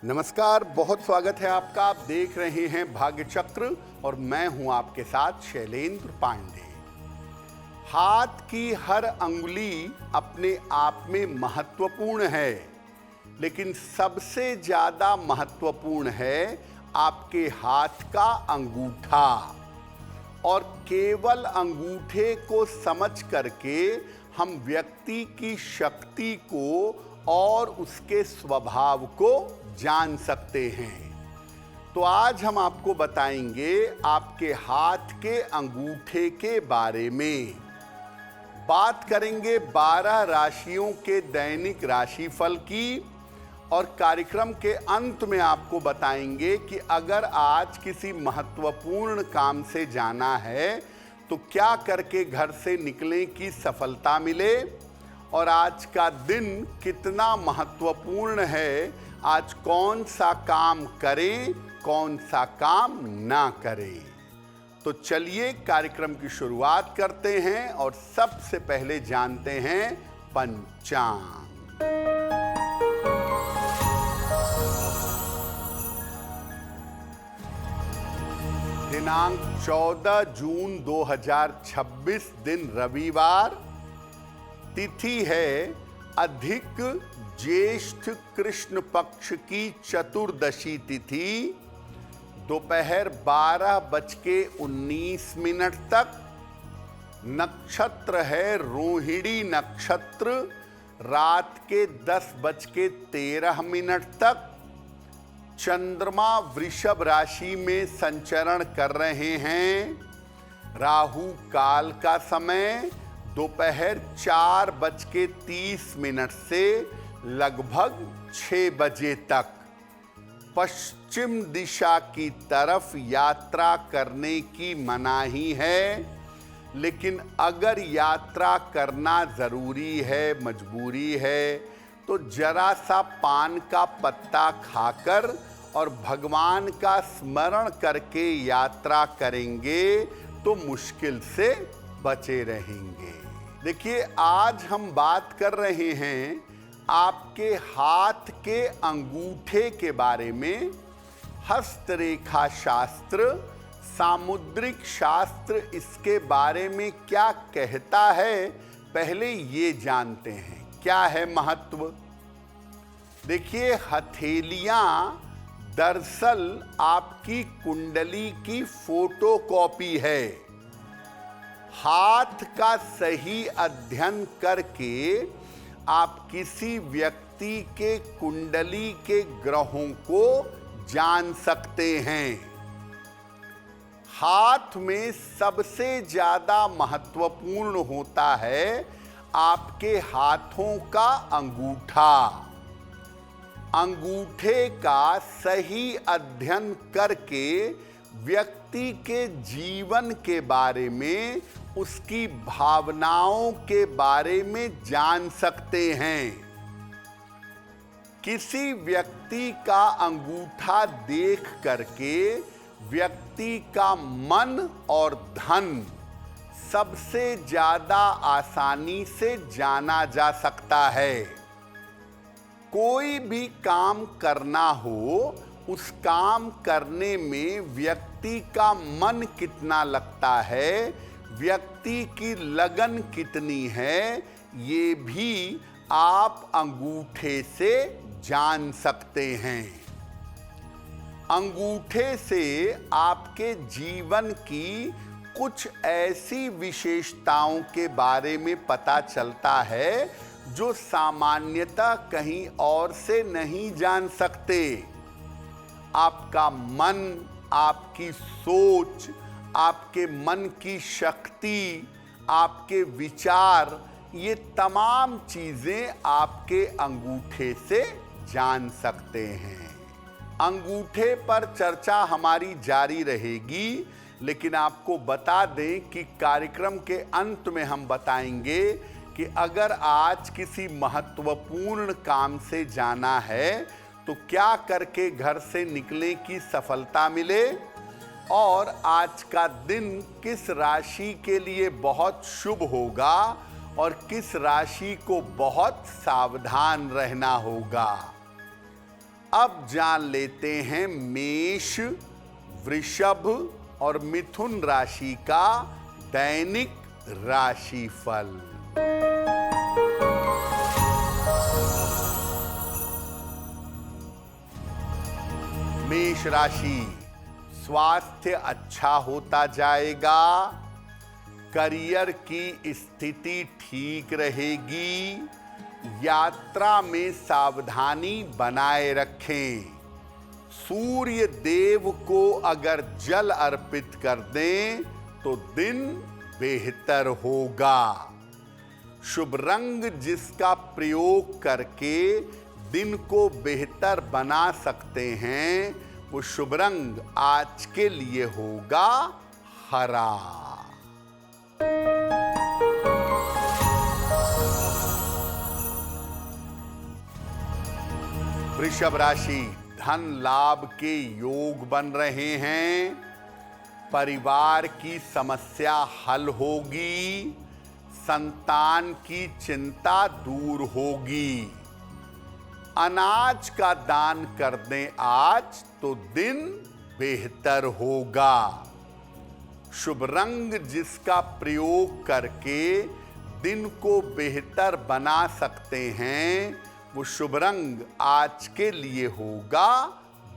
नमस्कार, बहुत स्वागत है आपका। आप देख रहे हैं भाग्य चक्र और मैं हूं आपके साथ शैलेंद्र पांडे। हाथ की हर अंगुली अपने आप में महत्वपूर्ण है, लेकिन सबसे ज्यादा महत्वपूर्ण है आपके हाथ का अंगूठा। और केवल अंगूठे को समझ करके हम व्यक्ति की शक्ति को और उसके स्वभाव को जान सकते हैं। तो आज हम आपको बताएंगे आपके हाथ के अंगूठे के बारे में। बात करेंगे 12 राशियों के दैनिक राशिफल की और कार्यक्रम के अंत में आपको बताएंगे कि अगर आज किसी महत्वपूर्ण काम से जाना है तो क्या करके घर से निकलें कि सफलता मिले, और आज का दिन कितना महत्वपूर्ण है, आज कौन सा काम करें, कौन सा काम ना करें। तो चलिए कार्यक्रम की शुरुआत करते हैं और सबसे पहले जानते हैं पंचांग। दिनांक 14 जून 2026, दिन रविवार, तिथि है अधिक ज्येष्ठ कृष्ण पक्ष की चतुर्दशी तिथि, दोपहर 12:19 तक। नक्षत्र है रोहिणी नक्षत्र, रात के 10:13 तक। चंद्रमा वृषभ राशि में संचरण कर रहे हैं। राहु काल का समय दोपहर 4:30 से लगभग 6 बजे तक। पश्चिम दिशा की तरफ यात्रा करने की मनाही है, लेकिन अगर यात्रा करना जरूरी है, मजबूरी है, तो जरा सा पान का पत्ता खाकर और भगवान का स्मरण करके यात्रा करेंगे तो मुश्किल से बचे रहेंगे। देखिए, आज हम बात कर रहे हैं आपके हाथ के अंगूठे के बारे में। हस्तरेखा शास्त्र, सामुद्रिक शास्त्र इसके बारे में क्या कहता है, पहले ये जानते हैं। क्या है महत्व? देखिए, हथेलियां दरअसल आपकी कुंडली की फोटोकॉपी है। हाथ का सही अध्ययन करके आप किसी व्यक्ति के कुंडली के ग्रहों को जान सकते हैं। हाथ में सबसे ज्यादा महत्वपूर्ण होता है आपके हाथों का अंगूठा। अंगूठे का सही अध्ययन करके व्यक्ति के जीवन के बारे में, उसकी भावनाओं के बारे में जान सकते हैं। किसी व्यक्ति का अंगूठा देख करके व्यक्ति का मन और धन सबसे ज्यादा आसानी से जाना जा सकता है। कोई भी काम करना हो, उस काम करने में व्यक्ति का मन कितना लगता है, व्यक्ति की लगन कितनी है, ये भी आप अंगूठे से जान सकते हैं। अंगूठे से आपके जीवन की कुछ ऐसी विशेषताओं के बारे में पता चलता है जो सामान्यतः कहीं और से नहीं जान सकते। आपका मन, आपकी सोच, आपके मन की शक्ति, आपके विचार, ये तमाम चीजें आपके अंगूठे से जान सकते हैं। अंगूठे पर चर्चा हमारी जारी रहेगी, लेकिन आपको बता दें कि कार्यक्रम के अंत में हम बताएंगे कि अगर आज किसी महत्वपूर्ण काम से जाना है तो क्या करके घर से निकले कि सफलता मिले, और आज का दिन किस राशि के लिए बहुत शुभ होगा और किस राशि को बहुत सावधान रहना होगा। अब जान लेते हैं मेष, वृषभ और मिथुन राशि का दैनिक राशिफल। मेष राशि, स्वास्थ्य अच्छा होता जाएगा, करियर की स्थिति ठीक रहेगी, यात्रा में सावधानी बनाए रखें। सूर्य देव को अगर जल अर्पित कर दें तो दिन बेहतर होगा। शुभ रंग जिसका प्रयोग करके दिन को बेहतर बना सकते हैं, वो शुभ रंग आज के लिए होगा हरा। वृषभ राशि, धन लाभ के योग बन रहे हैं, परिवार की समस्या हल होगी, संतान की चिंता दूर होगी। अनाज का दान कर दें आज तो दिन बेहतर होगा। शुभ रंग जिसका प्रयोग करके दिन को बेहतर बना सकते हैं, वो शुभ रंग आज के लिए होगा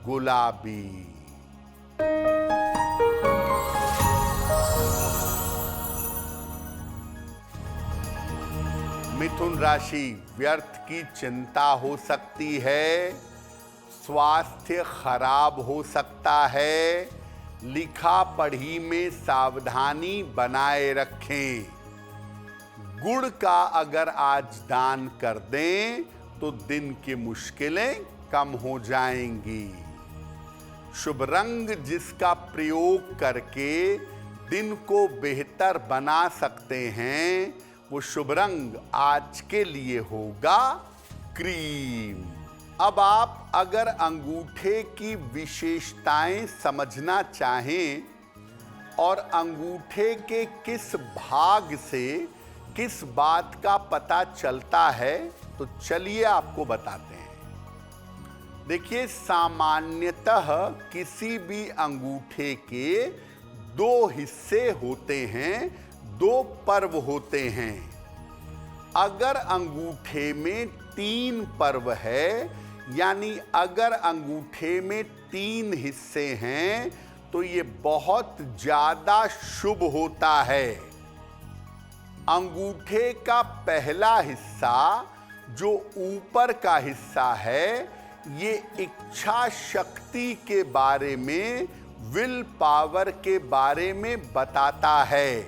गुलाबी। मिथुन राशि, व्यर्थ की चिंता हो सकती है, स्वास्थ्य खराब हो सकता है, लिखा पढ़ी में सावधानी बनाए रखें। गुड़ का अगर आज दान कर दें तो दिन की मुश्किलें कम हो जाएंगी। शुभ रंग जिसका प्रयोग करके दिन को बेहतर बना सकते हैं, वो शुभ रंग आज के लिए होगा क्रीम। अब आप अगर अंगूठे की विशेषताएं समझना चाहें और अंगूठे के किस भाग से किस बात का पता चलता है, तो चलिए आपको बताते हैं। देखिए, सामान्यतः किसी भी अंगूठे के दो हिस्से होते हैं, दो पर्व होते हैं। अगर अंगूठे में 3 पर्व है, यानी अगर अंगूठे में 3 हिस्से हैं, तो ये बहुत ज्यादा शुभ होता है। अंगूठे का पहला हिस्सा जो ऊपर का हिस्सा है, ये इच्छा शक्ति के बारे में, विल पावर के बारे में बताता है।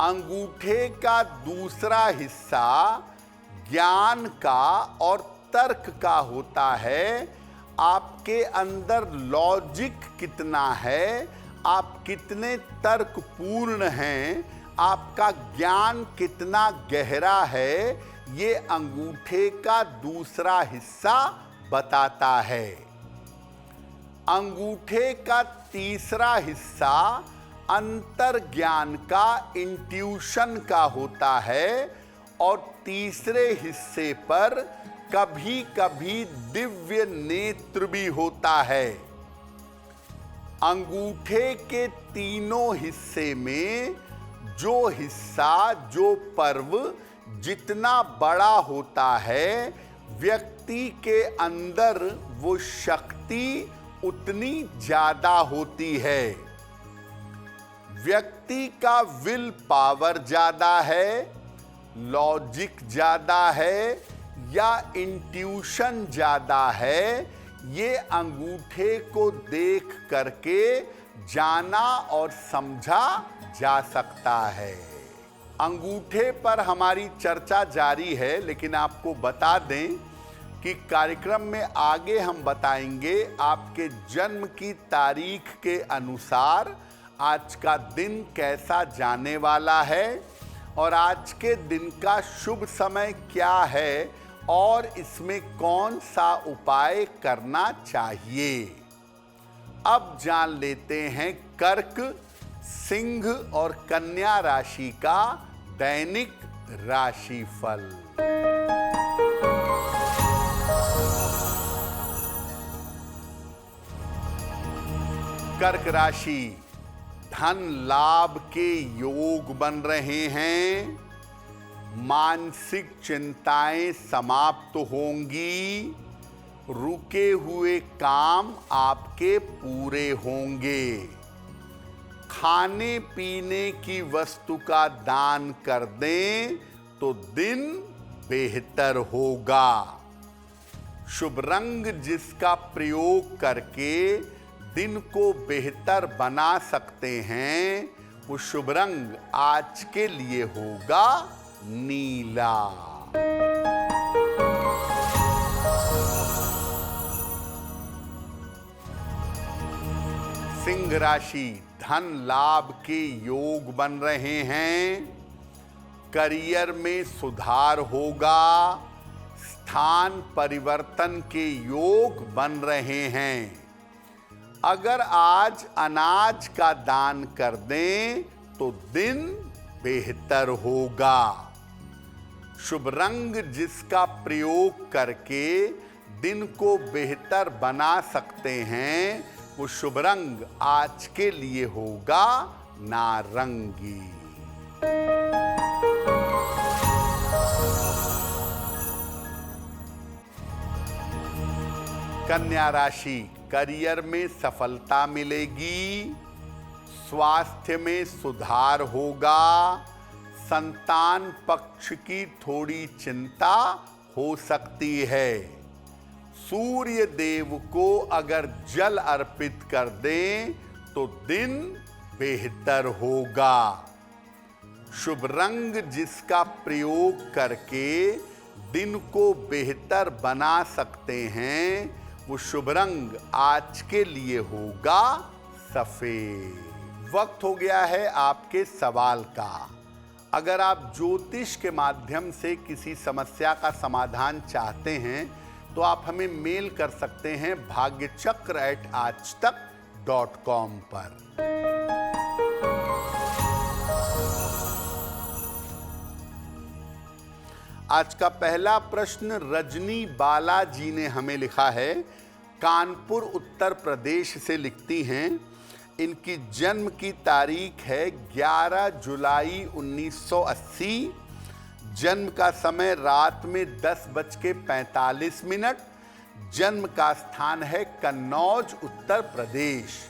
अंगूठे का दूसरा हिस्सा ज्ञान का और तर्क का होता है। आपके अंदर लॉजिक कितना है, आप कितने तर्कपूर्ण हैं, आपका ज्ञान कितना गहरा है, ये अंगूठे का दूसरा हिस्सा बताता है। अंगूठे का तीसरा हिस्सा अंतर ज्ञान का, इंट्यूशन का होता है, और तीसरे हिस्से पर कभी कभी दिव्य नेत्र भी होता है। अंगूठे के तीनों हिस्से में जो हिस्सा, जो पर्व जितना बड़ा होता है, व्यक्ति के अंदर वो शक्ति उतनी ज्यादा होती है। व्यक्ति का विल पावर ज्यादा है, लॉजिक ज्यादा है या इंट्यूशन ज्यादा है, ये अंगूठे को देख करके जाना और समझा जा सकता है। अंगूठे पर हमारी चर्चा जारी है, लेकिन आपको बता दें कि कार्यक्रम में आगे हम बताएंगे आपके जन्म की तारीख के अनुसार आज का दिन कैसा जाने वाला है और आज के दिन का शुभ समय क्या है और इसमें कौन सा उपाय करना चाहिए। अब जान लेते हैं कर्क, सिंह और कन्या राशि का दैनिक राशिफल। कर्क राशि, धन लाभ के योग बन रहे हैं। मानसिक चिंताएं समाप्त होंगी। रुके हुए काम आपके पूरे होंगे। खाने पीने की वस्तु का दान कर दें तो दिन बेहतर होगा। शुभ रंग जिसका प्रयोग करके दिन को बेहतर बना सकते हैं, वो शुभ रंग आज के लिए होगा नीला। सिंह राशि, धन लाभ के योग बन रहे हैं। करियर में सुधार होगा। स्थान परिवर्तन के योग बन रहे हैं। अगर आज अनाज का दान कर दें तो दिन बेहतर होगा। शुभ रंग जिसका प्रयोग करके दिन को बेहतर बना सकते हैं, वो शुभ रंग आज के लिए होगा नारंगी। कन्या राशि, करियर में सफलता मिलेगी। स्वास्थ्य में सुधार होगा। संतान पक्ष की थोड़ी चिंता हो सकती है। सूर्य देव को अगर जल अर्पित कर दें तो दिन बेहतर होगा। शुभ रंग जिसका प्रयोग करके दिन को बेहतर बना सकते हैं, वो शुभ रंग आज के लिए होगा सफेद। वक्त हो गया है आपके सवाल का। अगर आप ज्योतिष के माध्यम से किसी समस्या का समाधान चाहते हैं तो आप हमें मेल कर सकते हैं bhagyachakra@aajtak.com पर। आज का पहला प्रश्न रजनी बालाजी ने हमें लिखा है। कानपुर उत्तर प्रदेश से लिखती हैं। इनकी जन्म की तारीख है 11 जुलाई 1980। जन्म का समय रात में 10:45। जन्म का स्थान है कन्नौज उत्तर प्रदेश।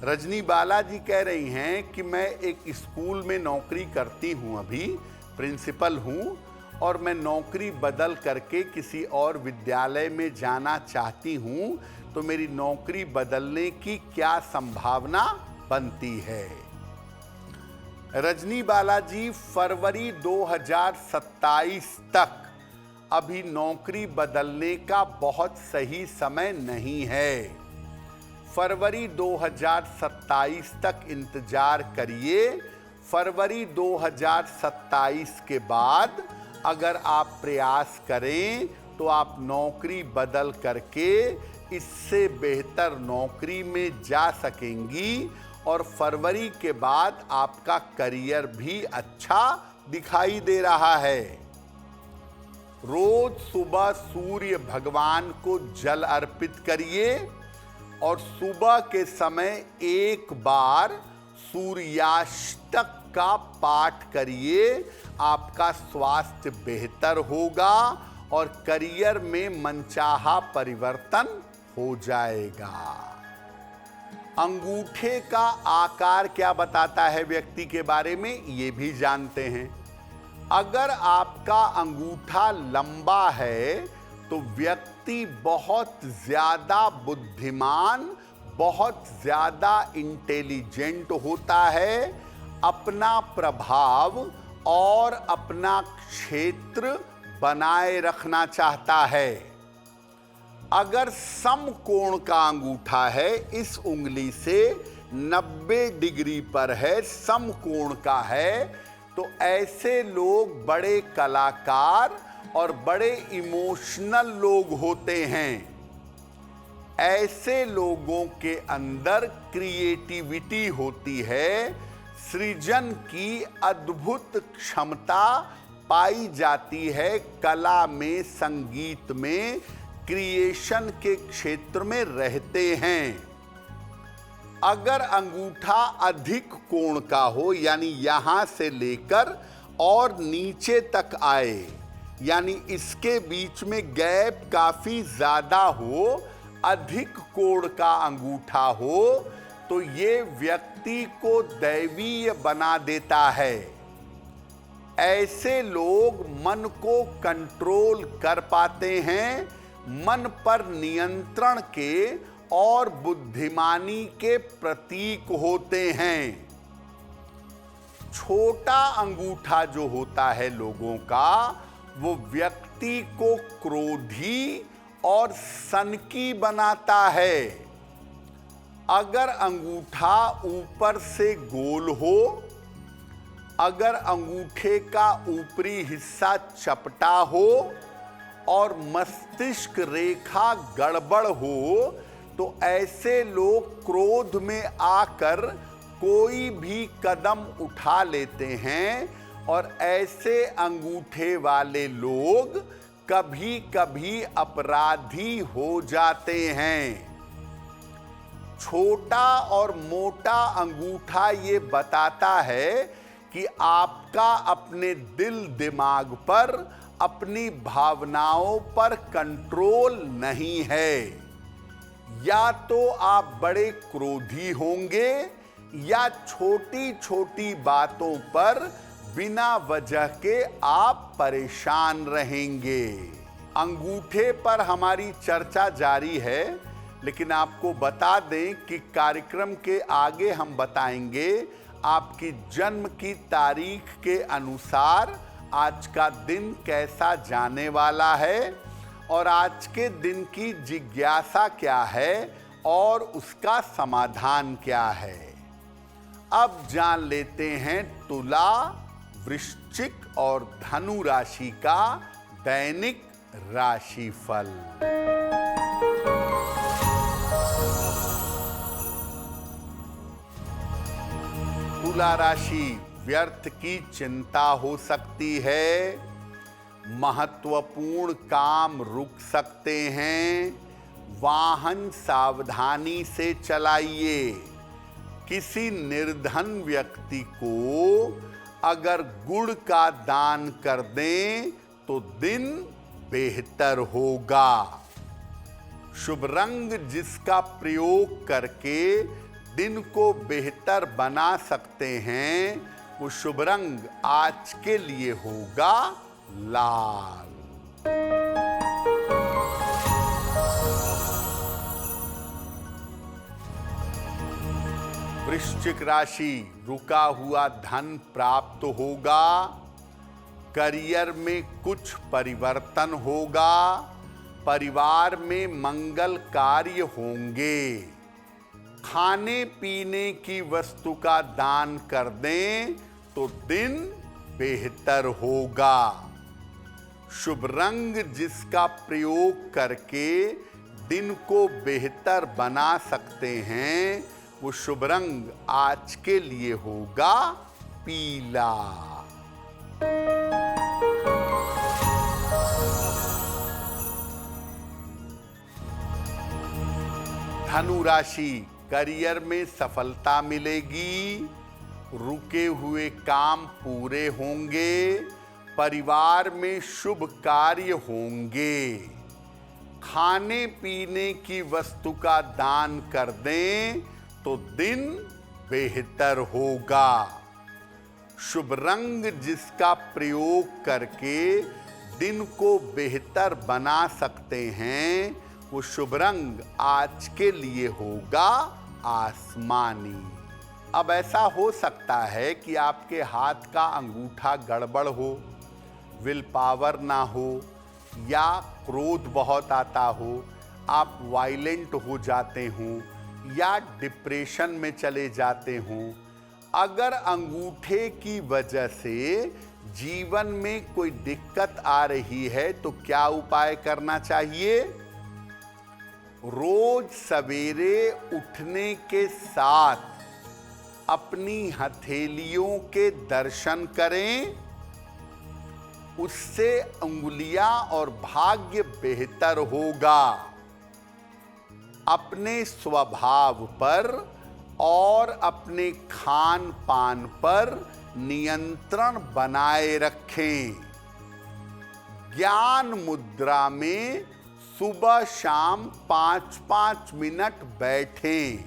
रजनी बालाजी कह रही हैं कि मैं एक स्कूल में नौकरी करती हूं, अभी प्रिंसिपल हूं, और मैं नौकरी बदल करके किसी और विद्यालय में जाना चाहती हूं, तो मेरी नौकरी बदलने की क्या संभावना बनती है। रजनी बालाजी, फरवरी 2027 तक अभी नौकरी बदलने का बहुत सही समय नहीं है। फरवरी 2027 तक इंतजार करिए। फरवरी 2027 के बाद अगर आप प्रयास करें तो आप नौकरी बदल करके इससे बेहतर नौकरी में जा सकेंगी, और फरवरी के बाद आपका करियर भी अच्छा दिखाई दे रहा है। रोज सुबह सूर्य भगवान को जल अर्पित करिए और सुबह के समय एक बार सूर्याष्टक का पाठ करिए। आपका स्वास्थ्य बेहतर होगा और करियर में मनचाहा परिवर्तन हो जाएगा। अंगूठे का आकार क्या बताता है व्यक्ति के बारे में, ये भी जानते हैं। अगर आपका अंगूठा लंबा है तो व्यक्ति बहुत ज्यादा बुद्धिमान, बहुत ज्यादा इंटेलिजेंट होता है। अपना प्रभाव और अपना क्षेत्र बनाए रखना चाहता है। अगर समकोण का अंगूठा है, इस उंगली से 90 डिग्री पर है, समकोण का है, तो ऐसे लोग बड़े कलाकार और बड़े इमोशनल लोग होते हैं। ऐसे लोगों के अंदर क्रिएटिविटी होती है, सृजन की अद्भुत क्षमता पाई जाती है। कला में, संगीत में, क्रिएशन के क्षेत्र में रहते हैं। अगर अंगूठा अधिक कोण का हो, यानी यहां से लेकर और नीचे तक आए, यानी इसके बीच में गैप काफी ज्यादा हो, अधिक कोण का अंगूठा हो, तो ये व्यक्ति को दैवीय बना देता है। ऐसे लोग मन को कंट्रोल कर पाते हैं, मन पर नियंत्रण के और बुद्धिमानी के प्रतीक होते हैं। छोटा अंगूठा जो होता है लोगों का, वो व्यक्ति को क्रोधी और सनकी बनाता है। अगर अंगूठा ऊपर से गोल हो, अगर अंगूठे का ऊपरी हिस्सा चपटा हो और मस्तिष्क रेखा गड़बड़ हो, तो ऐसे लोग क्रोध में आकर कोई भी कदम उठा लेते हैं और ऐसे अंगूठे वाले लोग कभी कभी अपराधी हो जाते हैं। छोटा और मोटा अंगूठा ये बताता है कि आपका अपने दिल दिमाग पर, अपनी भावनाओं पर कंट्रोल नहीं है। या तो आप बड़े क्रोधी होंगे या छोटी छोटी बातों पर बिना वजह के आप परेशान रहेंगे। अंगूठे पर हमारी चर्चा जारी है, लेकिन आपको बता दें कि कार्यक्रम के आगे हम बताएंगे आपकी जन्म की तारीख के अनुसार आज का दिन कैसा जाने वाला है और आज के दिन की जिज्ञासा क्या है और उसका समाधान क्या है। अब जान लेते हैं तुला, वृश्चिक और धनु राशि का दैनिक राशिफल। तुला राशि, व्यर्थ की चिंता हो सकती है, महत्वपूर्ण काम रुक सकते हैं, वाहन सावधानी से चलाइए। किसी निर्धन व्यक्ति को अगर गुड़ का दान कर दें तो दिन बेहतर होगा। शुभ रंग जिसका प्रयोग करके दिन को बेहतर बना सकते हैं, वो शुभ रंग आज के लिए होगा लाल। वृश्चिक राशि, रुका हुआ धन प्राप्त होगा, करियर में कुछ परिवर्तन होगा, परिवार में मंगल कार्य होंगे। खाने पीने की वस्तु का दान कर दें तो दिन बेहतर होगा। शुभ रंग जिसका प्रयोग करके दिन को बेहतर बना सकते हैं, वो शुभ रंग आज के लिए होगा पीला। धनु राशि, करियर में सफलता मिलेगी, रुके हुए काम पूरे होंगे, परिवार में शुभ कार्य होंगे। खाने पीने की वस्तु का दान कर दें तो दिन बेहतर होगा। शुभ रंग जिसका प्रयोग करके दिन को बेहतर बना सकते हैं, वो शुभ रंग आज के लिए होगा आसमानी। अब ऐसा हो सकता है कि आपके हाथ का अंगूठा गड़बड़ हो, विल पावर ना हो या क्रोध बहुत आता हो, आप वायलेंट हो जाते हों या डिप्रेशन में चले जाते हों। अगर अंगूठे की वजह से जीवन में कोई दिक्कत आ रही है तो क्या उपाय करना चाहिए? रोज सवेरे उठने के साथ अपनी हथेलियों के दर्शन करें, उससे अंगुलियां और भाग्य बेहतर होगा। अपने स्वभाव पर और अपने खान पान पर नियंत्रण बनाए रखें। ज्ञान मुद्रा में सुबह शाम 5-5 मिनट बैठें।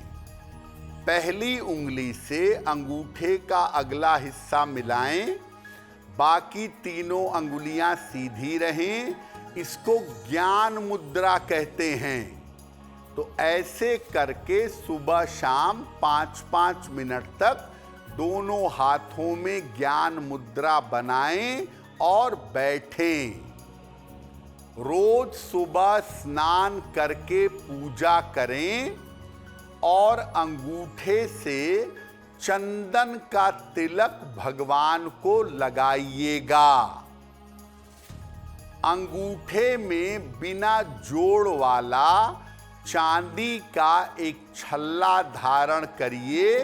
पहली उंगली से अंगूठे का अगला हिस्सा मिलाएं, बाकी तीनों अंगुलियां सीधी रहें। इसको ज्ञान मुद्रा कहते हैं। तो ऐसे करके सुबह शाम 5-5 मिनट तक दोनों हाथों में ज्ञान मुद्रा बनाएं और बैठें। रोज सुबह स्नान करके पूजा करें और अंगूठे से चंदन का तिलक भगवान को लगाइएगा। अंगूठे में बिना जोड़ वाला चांदी का एक छल्ला धारण करिए।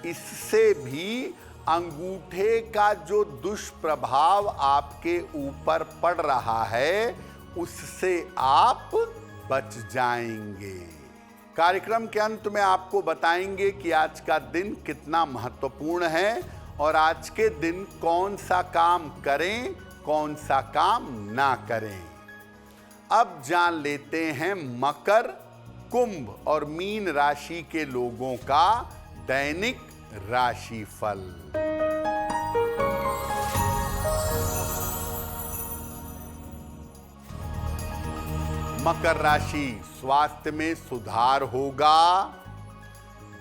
इससे भी अंगूठे का जो दुष्प्रभाव आपके ऊपर पड़ रहा है उससे आप बच जाएंगे। कार्यक्रम के अंत में आपको बताएंगे कि आज का दिन कितना महत्वपूर्ण है और आज के दिन कौन सा काम करें, कौन सा काम ना करें। अब जान लेते हैं मकर, कुंभ और मीन राशि के लोगों का दैनिक राशिफल। मकर राशि, स्वास्थ्य में सुधार होगा।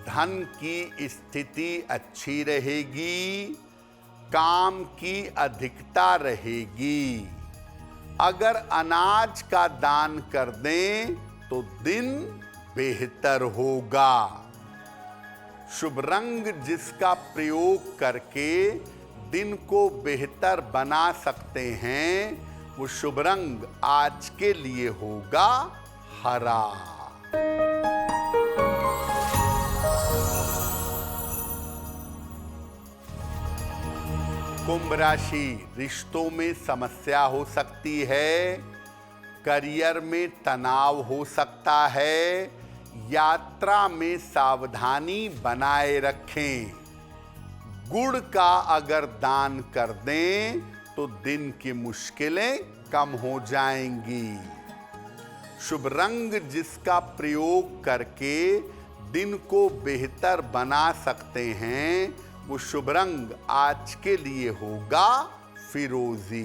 धन की स्थिति अच्छी रहेगी। काम की अधिकता रहेगी। अगर अनाज का दान कर दें तो दिन बेहतर होगा। शुभ रंग जिसका प्रयोग करके दिन को बेहतर बना सकते हैं वो शुभ रंग आज के लिए होगा हरा। कुंभ राशि, रिश्तों में समस्या हो सकती है। करियर में तनाव हो सकता है। यात्रा में सावधानी बनाए रखें। गुड़ का अगर दान कर दें तो दिन की मुश्किलें कम हो जाएंगी। शुभ रंग जिसका प्रयोग करके दिन को बेहतर बना सकते हैं वो शुभ रंग आज के लिए होगा फिरोजी।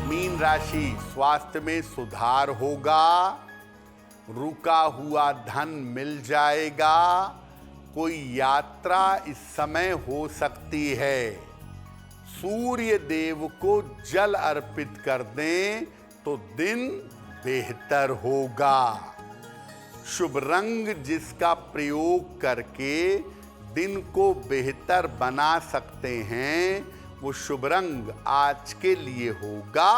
मीन राशि, स्वास्थ्य में सुधार होगा। रुका हुआ धन मिल जाएगा। कोई यात्रा इस समय हो सकती है। सूर्य देव को जल अर्पित कर दें तो दिन बेहतर होगा। शुभ रंग जिसका प्रयोग करके दिन को बेहतर बना सकते हैं वो शुभ रंग आज के लिए होगा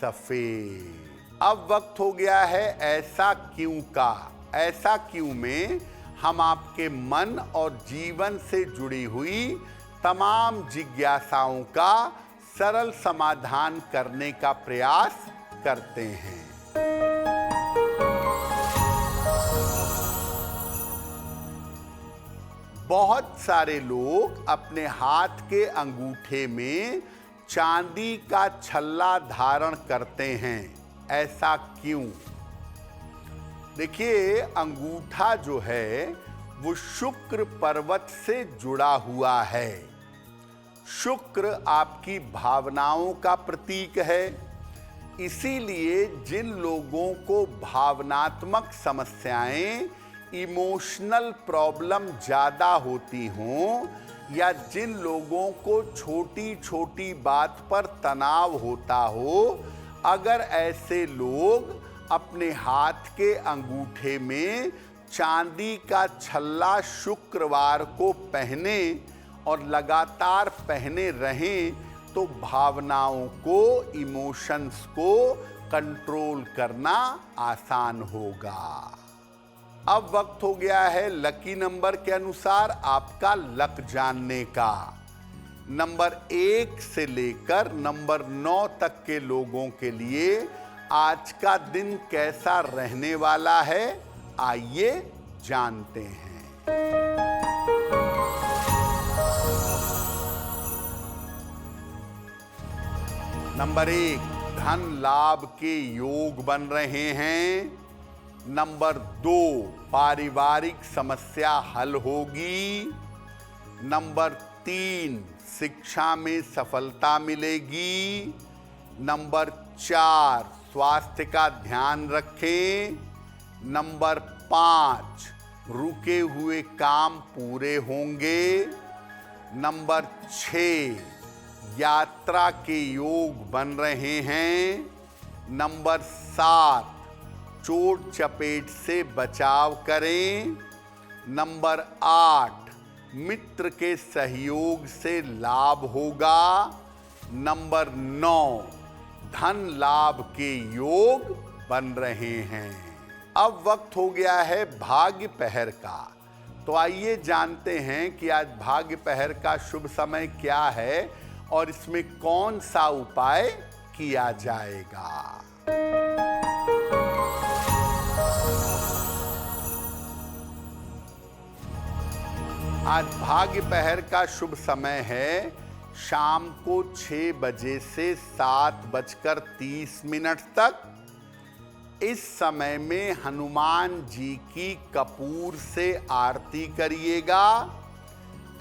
सफेद। अब वक्त हो गया है ऐसा क्यों का। ऐसा क्यों में हम आपके मन और जीवन से जुड़ी हुई तमाम जिज्ञासाओं का सरल समाधान करने का प्रयास करते हैं। बहुत सारे लोग अपने हाथ के अंगूठे में चांदी का छल्ला धारण करते हैं। ऐसा क्यों? देखिए, अंगूठा जो है वो शुक्र पर्वत से जुड़ा हुआ है। शुक्र आपकी भावनाओं का प्रतीक है। इसीलिए जिन लोगों को भावनात्मक समस्याएं, इमोशनल प्रॉब्लम ज़्यादा होती हों या जिन लोगों को छोटी छोटी बात पर तनाव होता हो, अगर ऐसे लोग अपने हाथ के अंगूठे में चांदी का छल्ला शुक्रवार को पहने और लगातार पहने रहें तो भावनाओं को, इमोशंस को कंट्रोल करना आसान होगा। अब वक्त हो गया है लकी नंबर के अनुसार आपका लक जानने का। नंबर 1 से लेकर नंबर 9 तक के लोगों के लिए आज का दिन कैसा रहने वाला है, आइए जानते हैं। नंबर 1, धन लाभ के योग बन रहे हैं। नंबर 2, पारिवारिक समस्या हल होगी। नंबर 3, शिक्षा में सफलता मिलेगी। नंबर 4, स्वास्थ्य का ध्यान रखें। नंबर 5, रुके हुए काम पूरे होंगे। नंबर 6, यात्रा के योग बन रहे हैं। नंबर 7, चोट चपेट से बचाव करें। नंबर 8, मित्र के सहयोग से लाभ होगा। नंबर 9, धन लाभ के योग बन रहे हैं। अब वक्त हो गया है भाग्य पहर का। तो आइए जानते हैं कि आज भाग्य पहर का शुभ समय क्या है और इसमें कौन सा उपाय किया जाएगा। आज भाग्य पहर का शुभ समय है शाम को 6 बजे से 7:30 तक। इस समय में हनुमान जी की कपूर से आरती करिएगा।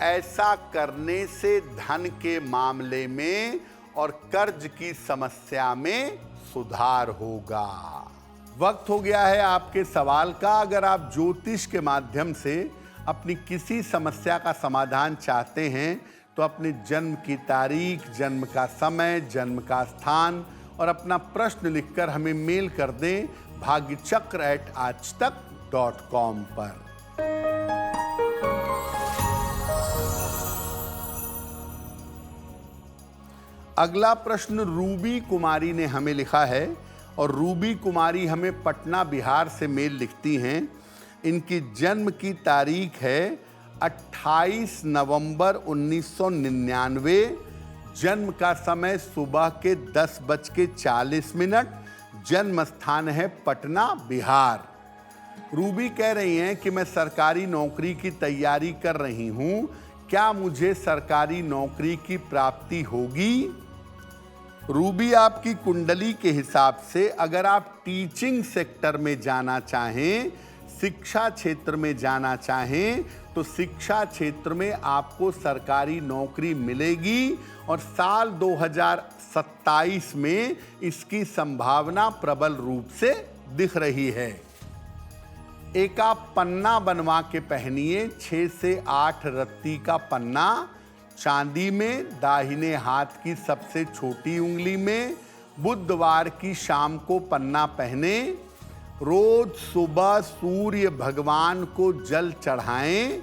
ऐसा करने से धन के मामले में और कर्ज की समस्या में सुधार होगा। वक्त हो गया है आपके सवाल का। अगर आप ज्योतिष के माध्यम से अपनी किसी समस्या का समाधान चाहते हैं तो अपने जन्म की तारीख, जन्म का समय, जन्म का स्थान और अपना प्रश्न लिखकर हमें मेल कर दें bhagyachakra@aajtak.com पर। अगला प्रश्न रूबी कुमारी ने हमें लिखा है और रूबी कुमारी हमें पटना बिहार से मेल लिखती हैं। इनकी जन्म की तारीख है 28 नवंबर 1999। जन्म का समय सुबह के 10:40। जन्म स्थान है पटना बिहार। रूबी कह रही हैं कि मैं सरकारी नौकरी की तैयारी कर रही हूं, क्या मुझे सरकारी नौकरी की प्राप्ति होगी? रूबी, आपकी कुंडली के हिसाब से अगर आप टीचिंग सेक्टर में जाना चाहें, शिक्षा क्षेत्र में जाना चाहें, तो शिक्षा क्षेत्र में आपको सरकारी नौकरी मिलेगी और साल 2027 में इसकी संभावना प्रबल रूप से दिख रही है। एक आप पन्ना बनवा के पहनिए, 6 से 8 रत्ती का पन्ना, चांदी में, दाहिने हाथ की सबसे छोटी उंगली में। बुधवार की शाम को पन्ना पहने। रोज सुबह सूर्य भगवान को जल चढ़ाएं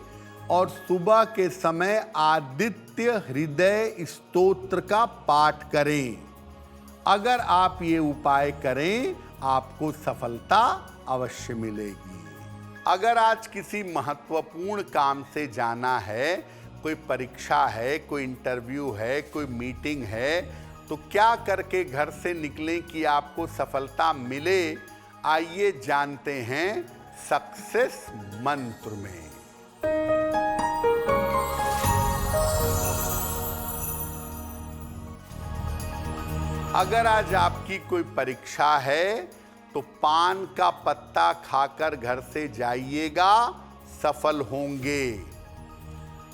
और सुबह के समय आदित्य हृदय स्तोत्र का पाठ करें। अगर आप ये उपाय करें, आपको सफलता अवश्य मिलेगी। अगर आज किसी महत्वपूर्ण काम से जाना है, कोई परीक्षा है, कोई इंटरव्यू है, कोई मीटिंग है, तो क्या करके घर से निकलें कि आपको सफलता मिले, आइए जानते हैं सक्सेस मंत्र में। अगर आज आपकी कोई परीक्षा है तो पान का पत्ता खाकर घर से जाइएगा, सफल होंगे।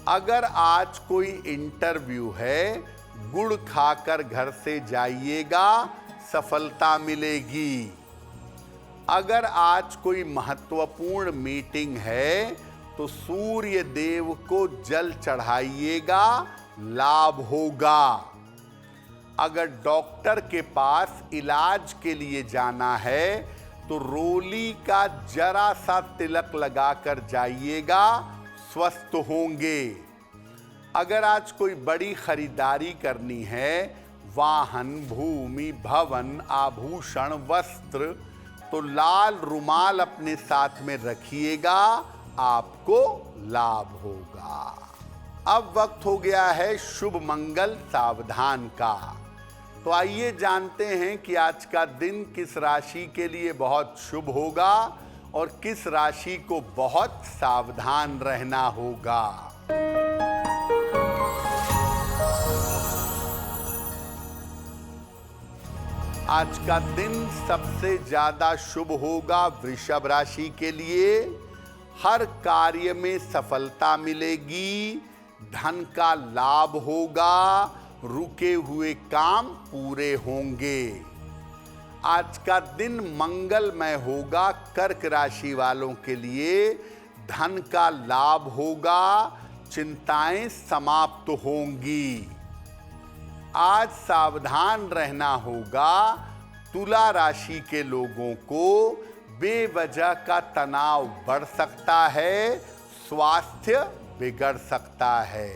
अगर आज कोई इंटरव्यू है, गुड़ खाकर घर से जाइएगा, सफलता मिलेगी। अगर आज कोई महत्वपूर्ण मीटिंग है तो सूर्य देव को जल चढ़ाइएगा, लाभ होगा। अगर डॉक्टर के पास इलाज के लिए जाना है तो रोली का जरा सा तिलक लगाकर जाइएगा, स्वस्थ होंगे। अगर आज कोई बड़ी खरीदारी करनी है, वाहन, भूमि, भवन, आभूषण, वस्त्र, तो लाल रुमाल अपने साथ में रखिएगा, आपको लाभ होगा। अब वक्त हो गया है शुभ मंगल सावधान का। तो आइए जानते हैं कि आज का दिन किस राशि के लिए बहुत शुभ होगा और किस राशि को बहुत सावधान रहना होगा। आज का दिन सबसे ज्यादा शुभ होगा वृषभ राशि के लिए। हर कार्य में सफलता मिलेगी, धन का लाभ होगा, रुके हुए काम पूरे होंगे। आज का दिन मंगलमय होगा कर्क राशि वालों के लिए। धन का लाभ होगा, चिंताएं समाप्त होंगी। आज सावधान रहना होगा तुला राशि के लोगों को। बेवजह का तनाव बढ़ सकता है, स्वास्थ्य बिगड़ सकता है।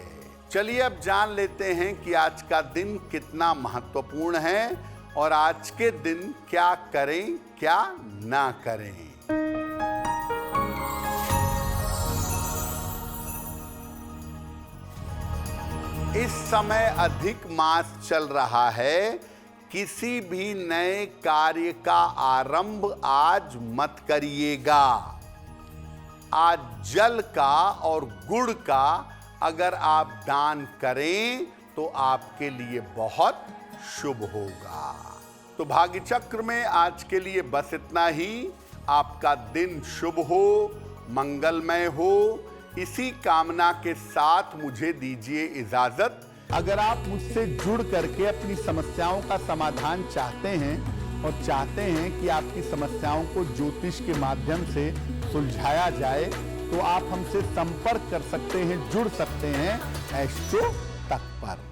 चलिए अब जान लेते हैं कि आज का दिन कितना महत्वपूर्ण है और आज के दिन क्या करें क्या ना करें। इस समय अधिक मास चल रहा है। किसी भी नए कार्य का आरंभ आज मत करिएगा। आज जल का और गुड़ का अगर आप दान करें तो आपके लिए बहुत शुभ होगा। तो भाग्य चक्र में आज के लिए बस इतना ही। आपका दिन शुभ हो, मंगलमय हो, इसी कामना के साथ मुझे दीजिए इजाजत। अगर आप मुझसे जुड़ करके अपनी समस्याओं का समाधान चाहते हैं और चाहते हैं कि आपकी समस्याओं को ज्योतिष के माध्यम से सुलझाया जाए तो आप हमसे संपर्क कर सकते हैं, जुड़ सकते हैं एस्ट्रो तक पर।